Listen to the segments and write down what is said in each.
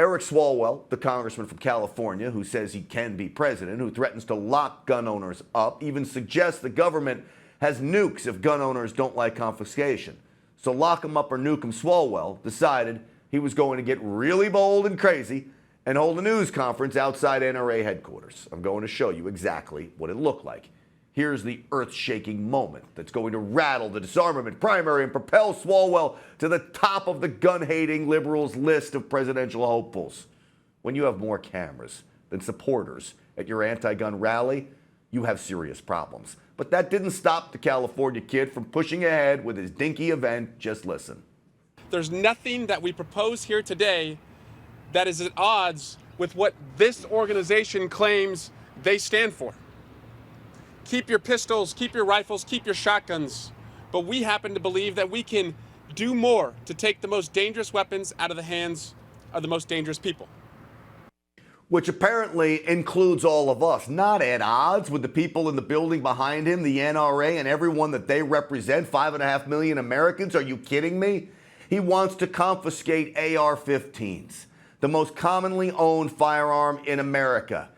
Eric Swalwell, the congressman from California who says he can be president, who threatens to lock gun owners up, even suggests the government has nukes if gun owners don't like confiscation. So lock them up or nuke them. Swalwell decided he was going to get really bold and crazy and hold a news conference outside NRA headquarters. I'm going to show you exactly what it looked like. Here's the earth-shaking moment that's going to rattle the disarmament primary and propel Swalwell to the top of the gun-hating liberals' list of presidential hopefuls. When you have more cameras than supporters at your anti-gun rally, you have serious problems. But that didn't stop the California kid from pushing ahead with his dinky event. Just listen. There's nothing that we propose here today that is at odds with what this organization claims they stand for. Keep your pistols, keep your rifles, keep your shotguns. But we happen to believe that we can do more to take the most dangerous weapons out of the hands of the most dangerous people. Which apparently includes all of us, not at odds with the people in the building behind him, the NRA and everyone that they represent, 5.5 million Americans. Are you kidding me? He wants to confiscate AR-15s, the most commonly owned firearm in America.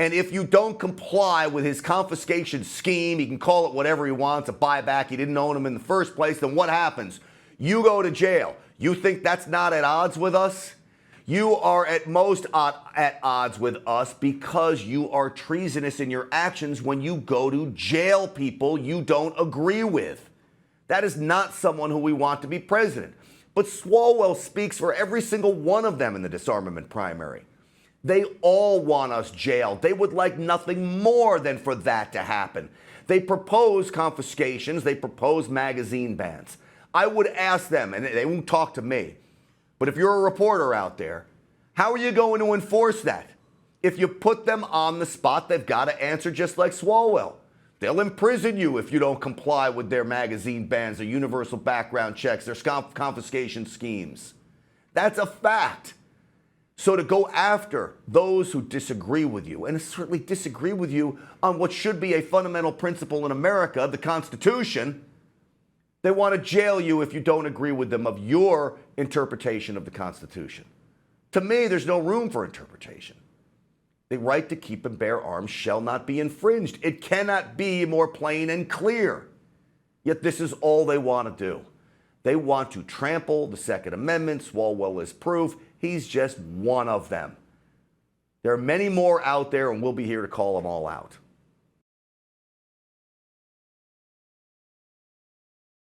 And if you don't comply with his confiscation scheme, he can call it whatever he wants, a buyback, he didn't own them in the first place, then what happens? You go to jail. You think that's not at odds with us? You are at most at odds with us because you are treasonous in your actions when you go to jail people you don't agree with. That is not someone who we want to be president. But Swalwell speaks for every single one of them in the disarmament primary. They all want us jailed. They would like nothing more than for that to happen. They propose confiscations. They propose magazine bans. I would ask them, and they won't talk to me, but if you're a reporter out there, how are you going to enforce that? If you put them on the spot, they've got to answer just like Swalwell. They'll imprison you if you don't comply with their magazine bans, their universal background checks, their confiscation schemes. That's a fact. So to go after those who disagree with you, and certainly disagree with you on what should be a fundamental principle in America, the Constitution, they want to jail you if you don't agree with them of your interpretation of the Constitution. To me, there's no room for interpretation. The right to keep and bear arms shall not be infringed. It cannot be more plain and clear. Yet this is all they want to do. They want to trample the Second Amendment. Swalwell is proof. He's just one of them. There are many more out there, and we'll be here to call them all out.